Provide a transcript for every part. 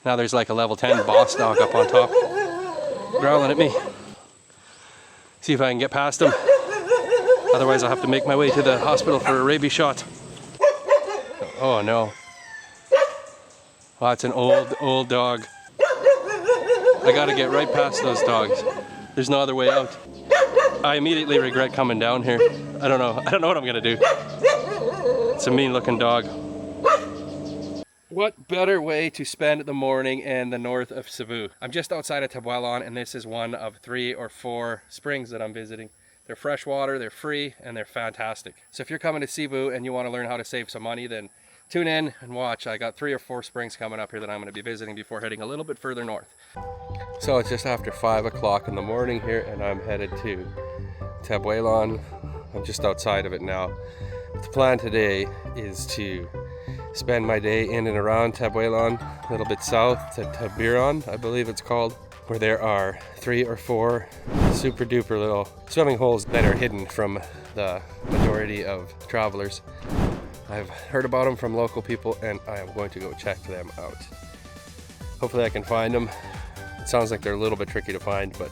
Now there's like a level 10 boss dog up on top, growling at me. See if I can get past him. Otherwise I'll have to make my way to the hospital for a rabies shot. Oh no. Oh, it's an old dog. I gotta get right past those dogs. There's no other way out. I immediately regret coming down here. I don't know what I'm gonna do. It's a mean looking dog. What better way to spend the morning in the north of Cebu? I'm just outside of Tabuelan, and this is one of 3 or 4 springs that I'm visiting. They're freshwater, they're free, and they're fantastic. So if you're coming to Cebu and you want to learn how to save some money, then tune in and watch. I got 3 or 4 springs coming up here that I'm going to be visiting before heading a little bit further north. So it's just after 5 o'clock in the morning here, and I'm headed to Tabuelan. I'm just outside of it now. The plan today is to spend my day in and around Tabuelan, a little bit south to Tabuelan, I believe it's called, where there are 3 or 4 super duper little swimming holes that are hidden from the majority of travelers. I've heard about them from local people, and I am going to go check them out. Hopefully I can find them. It sounds like they're a little bit tricky to find, but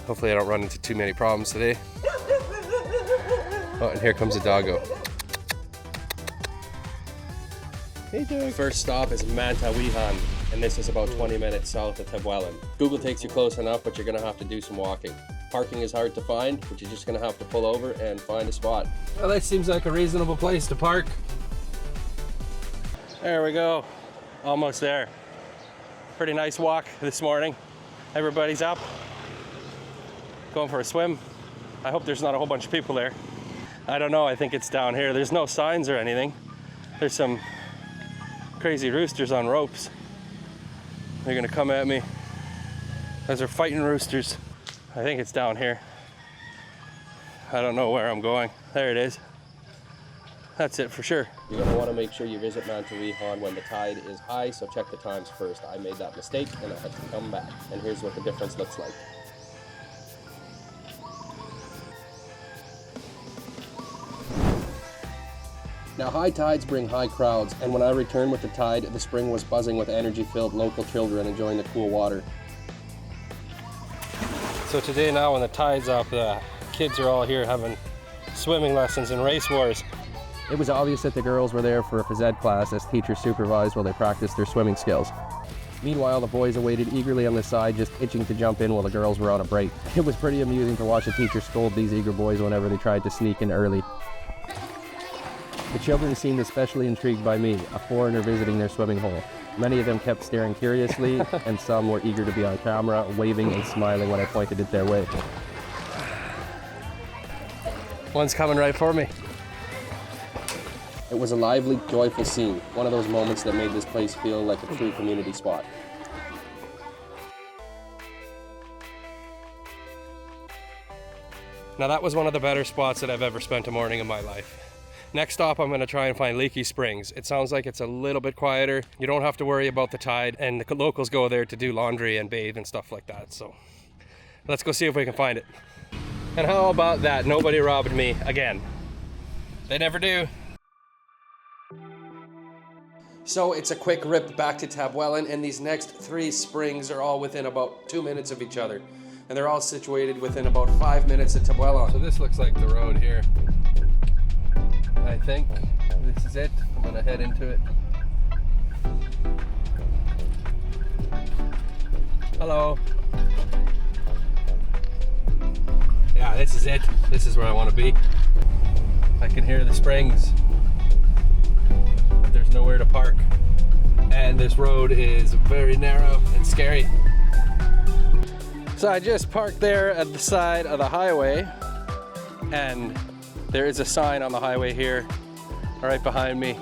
hopefully I don't run into too many problems today. Oh, and here comes a doggo. Hey dude. First stop is Mantawihan, and this is about 20 minutes south of Tabuelan. Google takes you close enough, but you're gonna have to do some walking. Parking is hard to find, but you're just gonna have to pull over and find a spot. Well, that seems like a reasonable place to park. There we go, almost there. Pretty nice walk this morning. Everybody's up, going for a swim. I hope there's not a whole bunch of people there. I don't know, I think it's down here. There's no signs or anything. There's some crazy roosters on ropes. They're gonna come at me. Those are fighting roosters. I think it's down here. I don't know where I'm going. There it is. That's it for sure. You're gonna wanna make sure you visit Mantawihan when the tide is high, so check the times first. I made that mistake and I had to come back. And here's what the difference looks like. Now, high tides bring high crowds, and when I returned with the tide, the spring was buzzing with energy-filled local children enjoying the cool water. So today now when the tide's up, the kids are all here having swimming lessons and race wars. It was obvious that the girls were there for a phys ed class as teachers supervised while they practiced their swimming skills. Meanwhile, the boys awaited eagerly on the side, just itching to jump in while the girls were on a break. It was pretty amusing to watch the teacher scold these eager boys whenever they tried to sneak in early. The children seemed especially intrigued by me, a foreigner visiting their swimming hole. Many of them kept staring curiously, and some were eager to be on camera, waving and smiling when I pointed it their way. One's coming right for me. It was a lively, joyful scene, one of those moments that made this place feel like a true community spot. Now that was one of the better spots that I've ever spent a morning in my life. Next stop, I'm going to try and find Leaky Springs. It sounds like it's a little bit quieter. You don't have to worry about the tide, and the locals go there to do laundry and bathe and stuff like that. So let's go see if we can find it. And how about that? Nobody robbed me again. They never do. So it's a quick rip back to Tabuelan, and these next 3 springs are all within about 2 minutes of each other. And they're all situated within about 5 minutes of Tabuelan. So this looks like the road here. I think this is it. I'm gonna head into it. Hello. Yeah, this is it. This is where I want to be. I can hear the springs, but there's nowhere to park. And this road is very narrow and scary. So I just parked there at the side of the highway, and there is a sign on the highway here, right behind me,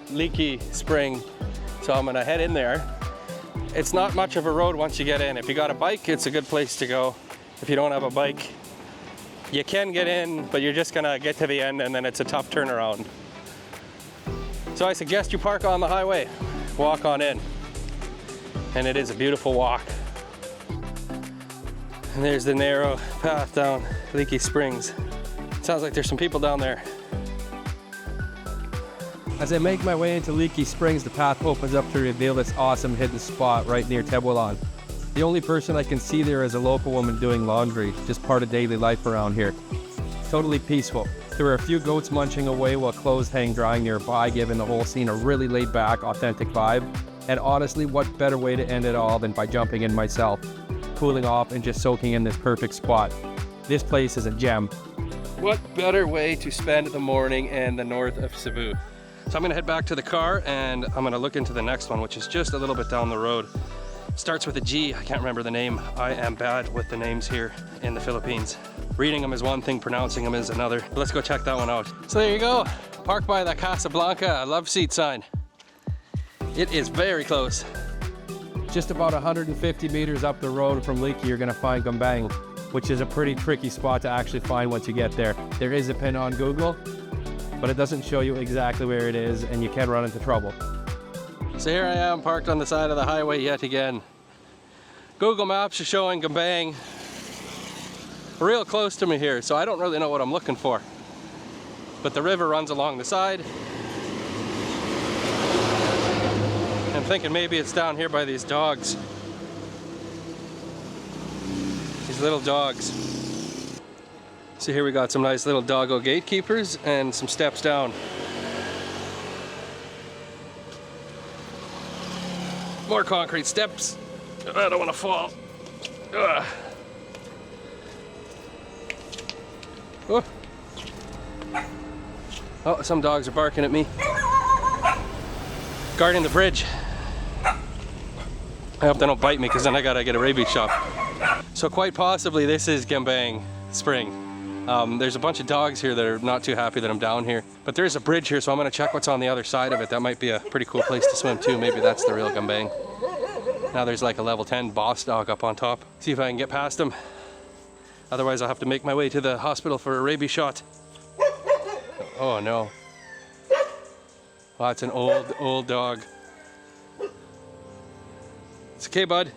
Leaky Spring. So I'm gonna head in there. It's not much of a road once you get in. If you got a bike, it's a good place to go. If you don't have a bike, you can get in, but you're just gonna get to the end and then it's a tough turnaround. So I suggest you park on the highway, walk on in. And it is a beautiful walk. And there's the narrow path down Leaky Springs. Sounds like there's some people down there. As I make my way into Leaky Springs, the path opens up to reveal this awesome hidden spot right near Tabuelan. The only person I can see there is a local woman doing laundry, just part of daily life around here. Totally peaceful. There were a few goats munching away while clothes hang drying nearby, giving the whole scene a really laid back, authentic vibe. And honestly, what better way to end it all than by jumping in myself, cooling off and just soaking in this perfect spot. This place is a gem. What better way to spend the morning in the north of Cebu? So I'm gonna head back to the car and I'm gonna look into the next one, which is just a little bit down the road. Starts with a G, I can't remember the name. I am bad with the names here in the Philippines. Reading them is one thing, pronouncing them is another. Let's go check that one out. So there you go, parked by the Casablanca love seat sign. It is very close. Just about 150 meters up the road from Leaky, you're gonna find Gambang, which is a pretty tricky spot to actually find once you get there. There is a pin on Google, but it doesn't show you exactly where it is and you can run into trouble. So here I am parked on the side of the highway yet again. Google Maps is showing Gambang real close to me here, so I don't really know what I'm looking for. But the river runs along the side. I'm thinking maybe it's down here by these dogs. These little dogs. So here we got some nice little doggo gatekeepers and some steps down. More concrete steps. I don't want to fall. Ugh. Oh. Oh, some dogs are barking at me. Guarding the bridge. I hope they don't bite me because then I gotta get a rabies shot. So quite possibly this is Gambang Spring. There's a bunch of dogs here that are not too happy that I'm down here. But there's a bridge here, so I'm gonna check what's on the other side of it. That might be a pretty cool place to swim too. Maybe that's the real Gambang. Now there's like a level 10 boss dog up on top. See if I can get past him. Otherwise I'll have to make my way to the hospital for a rabies shot. Oh no. Oh, it's an old dog. It's okay, bud.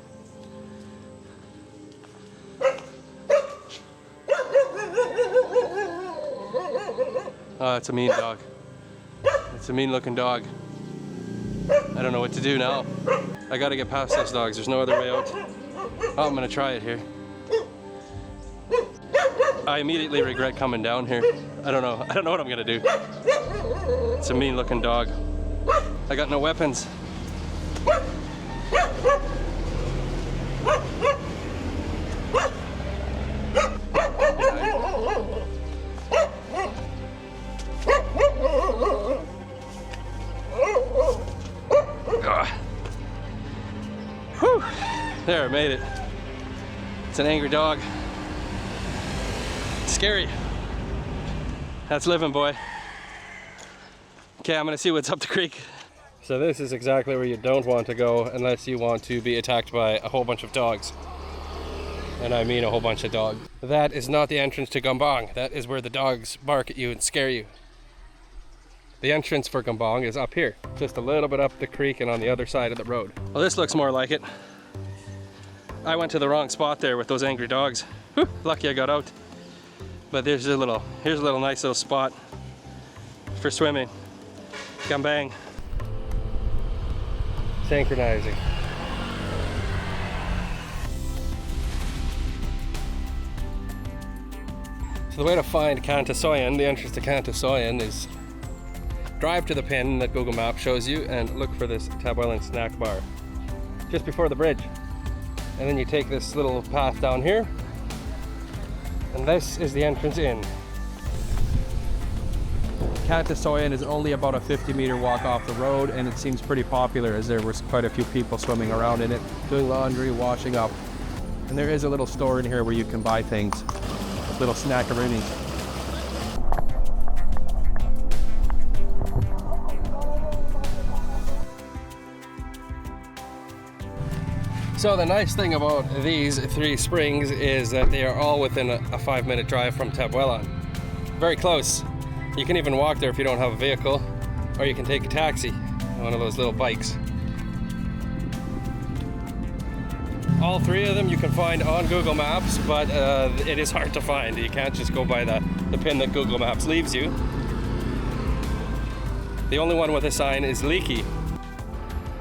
Oh, it's a mean dog. It's a mean looking dog. I don't know what to do now. I gotta get past those dogs. There's no other way out. Oh, I'm gonna try it here. I immediately regret coming down here. I don't know what I'm gonna do. It's a mean looking dog. I got no weapons. Whew. There, I made it. It's an angry dog. It's scary. That's living, boy. Okay, I'm gonna see what's up the creek. So this is exactly where you don't want to go unless you want to be attacked by a whole bunch of dogs. And I mean a whole bunch of dogs. That is not the entrance to Gambang. That is where the dogs bark at you and scare you. The entrance for Gambang is up here, just a little bit up the creek and on the other side of the road. Well, this looks more like it. I went to the wrong spot there with those angry dogs. Whew, lucky I got out. But here's a nice little spot for swimming. Gambang. Synchronizing. So the way to find Cantasoyan, the entrance to Cantasoyan, is drive to the pin that Google Maps shows you and look for this Tabuelan snack bar just before the bridge. And then you take this little path down here and this is the entrance in. Cantasoyan is only about a 50-meter walk off the road, and it seems pretty popular as there was quite a few people swimming around in it, doing laundry, washing up. And there is a little store in here where you can buy things, little snackaroonies. So the nice thing about these three springs is that they are all within a 5-minute drive from Tabuelan. Very close. You can even walk there if you don't have a vehicle, or you can take a taxi, one of those little bikes. All three of them you can find on Google Maps, but it is hard to find. You can't just go by the pin that Google Maps leaves you. The only one with a sign is leaky.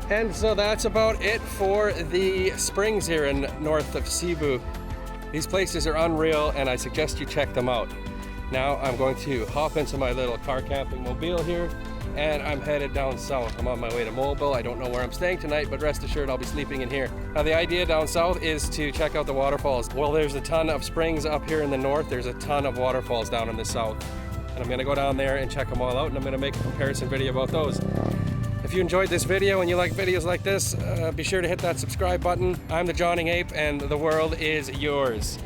And so that's about it for the springs here in north of Cebu. These places are unreal and I suggest you check them out. Now I'm going to hop into my little car camping mobile here and I'm headed down south. I'm on my way to Mobile. I don't know where I'm staying tonight, but rest assured I'll be sleeping in here. Now the idea down south is to check out the waterfalls. Well, there's a ton of springs up here in the north. There's a ton of waterfalls down in the south. And I'm gonna go down there and check them all out and I'm gonna make a comparison video about those. If you enjoyed this video and you like videos like this, be sure to hit that subscribe button. I'm the Johnny Ape and the world is yours.